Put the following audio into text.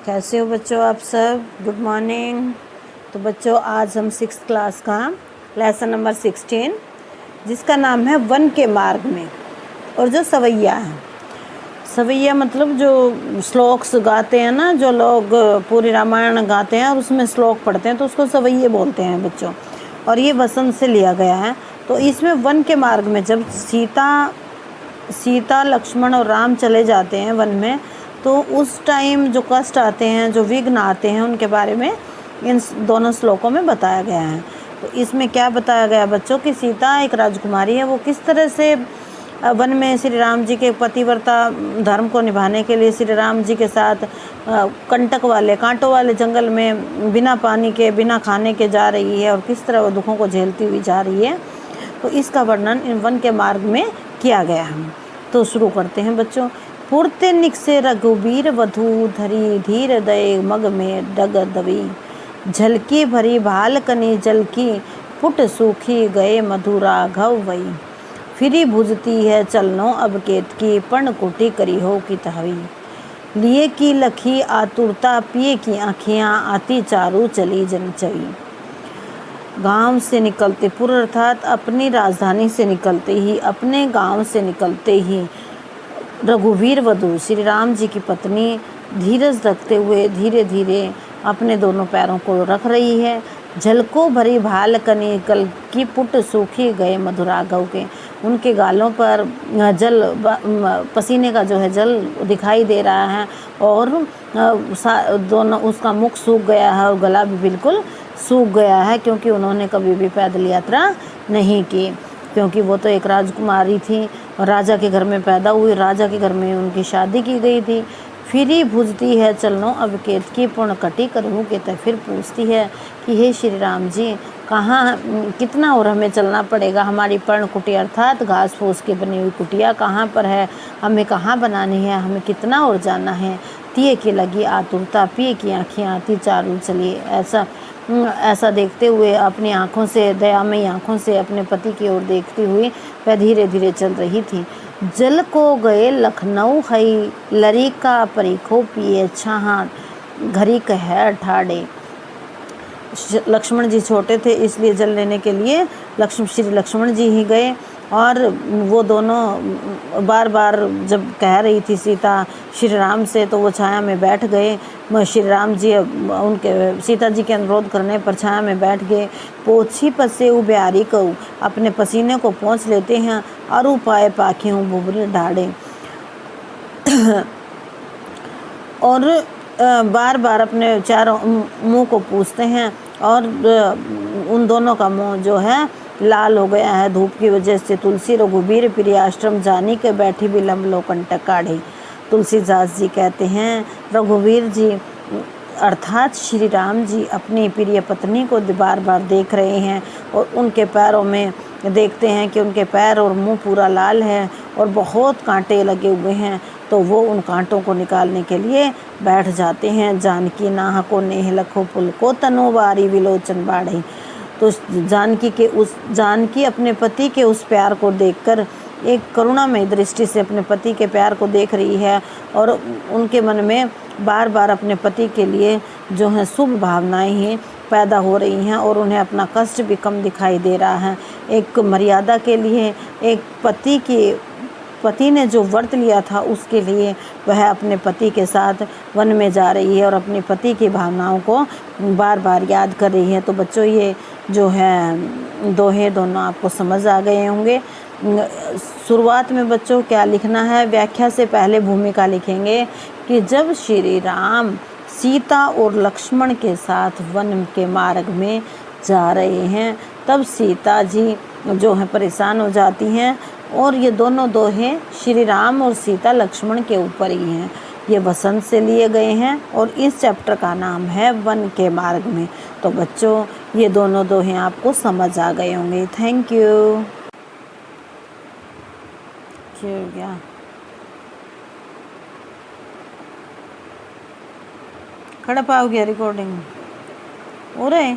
कैसे हो बच्चों आप सब? Good morning. तो बच्चों आज हम 6th क्लास का लेसन नंबर 16 जिसका नाम है वन के मार्ग में, और जो सवैया है, सवैया मतलब जो श्लोक्स गाते हैं ना, जो लोग पूरी रामायण गाते हैं और उसमें श्लोक पढ़ते हैं तो उसको सवैये बोलते हैं बच्चों। और ये वसंत से लिया गया है। तो इसमें वन के मार्ग में जब सीता लक्ष्मण और राम चले जाते हैं वन में, तो उस टाइम जो कष्ट आते हैं, जो विघ्न आते हैं, उनके बारे में इन दोनों श्लोकों में बताया गया है। तो इसमें क्या बताया गया बच्चों कि सीता एक राजकुमारी है, वो किस तरह से वन में श्री राम जी के पतिव्रता धर्म को निभाने के लिए श्री राम जी के साथ कंटक वाले कांटों वाले जंगल में बिना पानी के बिना खाने के जा रही है और किस तरह वो दुखों को झेलती हुई जा रही है। तो इसका वर्णन इन वन के मार्ग में किया गया है। तो शुरू करते हैं बच्चों। पुरते निकसे रघुबीर वधू धरी धीर दये मग में डग दवी झलकी भरी भालकनी जलकी पुट सूखी गए मधुरा घव वही फिरी भुजती है चलनो अब केत की पण कुटी करी हो की तहवी लिए की लखी आतुरता पिए की आँखियाँ आती चारू चली जनचवी। गांव से निकलते पूर्व अर्थात अपनी राजधानी से निकलते ही, अपने गांव से निकलते ही रघुवीर वधू श्री राम जी की पत्नी धीरज रखते हुए धीरे धीरे अपने दोनों पैरों को रख रही है। झलको भरी भाल कनी कल की पुट सूखी गए मधुराघव के, उनके गालों पर जल पसीने का जो है जल दिखाई दे रहा है और दोनों उसका मुख सूख गया है और गला भी बिल्कुल सूख गया है, क्योंकि उन्होंने कभी भी पैदल यात्रा नहीं की, क्योंकि वो तो एक राजकुमारी थी और राजा के घर में पैदा हुई, राजा के घर में उनकी शादी की गई थी। फिरी भुजती है चलनो अब केत की पूर्ण कटी करूँ के, तो फिर पूछती है कि हे श्री राम जी कहाँ कितना और हमें चलना पड़ेगा, हमारी पर्ण कुटी अर्थात घास फूस की बनी हुई कुटिया कहाँ पर है, हमें कहाँ बनानी है, हमें कितना और जाना है। तिये की लगी आतुरता पिए की आँखियाँ आती चारू चलिए, ऐसा देखते हुए अपनी आँखों से दयामयी आँखों से अपने पति की ओर देखती हुई वह धीरे धीरे चल रही थी। जल को गए लखनऊ हई लरी का परीखो पिए छाहाँ घरी कह ठाड़े। लक्ष्मण जी छोटे थे इसलिए जल लेने के लिए श्री लक्ष्मण जी ही गए, और वो दोनों बार बार जब कह रही थी सीता श्री राम से तो वो छाया में बैठ गए। श्री राम जी उनके सीता जी के अनुरोध करने पर छाया में बैठ गए। पोछी पसे उब्यारी को अपने पसीने को पोंछ लेते हैं और उपाय पाखी हूँ बुबरे ढाड़े और बार बार अपने चारों मुंह को पूछते हैं, और उन दोनों का मुंह जो है लाल हो गया है धूप की वजह से। तुलसी रघुबीर प्रिय आश्रम जानी के बैठी विलम्ब लो कंटक काढ़े। तुलसीदास जी कहते हैं रघुवीर जी अर्थात श्री राम जी अपनी प्रिय पत्नी को बार बार देख रहे हैं और उनके पैरों में देखते हैं कि उनके पैर और मुंह पूरा लाल है और बहुत कांटे लगे हुए हैं, तो वो उन कांटों को निकालने के लिए बैठ जाते हैं। जानकी नाह को नेह लखो पुल को तनोवारी विलोचन बाढ़ी। तो जानकी अपने पति के उस प्यार को देखकर एक करुणामय दृष्टि से अपने पति के प्यार को देख रही है, और उनके मन में बार बार अपने पति के लिए जो है शुभ भावनाएं ही पैदा हो रही हैं और उन्हें अपना कष्ट भी कम दिखाई दे रहा है। एक मर्यादा के लिए एक पति ने जो व्रत लिया था उसके लिए वह अपने पति के साथ वन में जा रही है और अपने पति की भावनाओं को बार बार याद कर रही है। तो बच्चों ये जो है दोहे दोनों आपको समझ आ गए होंगे। शुरुआत में बच्चों क्या लिखना है, व्याख्या से पहले भूमिका लिखेंगे कि जब श्री राम सीता और लक्ष्मण के साथ वन के मार्ग में जा रहे हैं तब सीता जी जो है परेशान हो जाती हैं, और ये दोनों दोहे श्री राम और सीता लक्ष्मण के ऊपर ही हैं। ये वसंत से लिए गए हैं और इस चैप्टर का नाम है वन के मार्ग में। तो बच्चों ये दोनों दोहे आपको समझ आ गए होंगे। Thank you. क्या खड़ा पाओ गया रिकॉर्डिंग हो रहा है।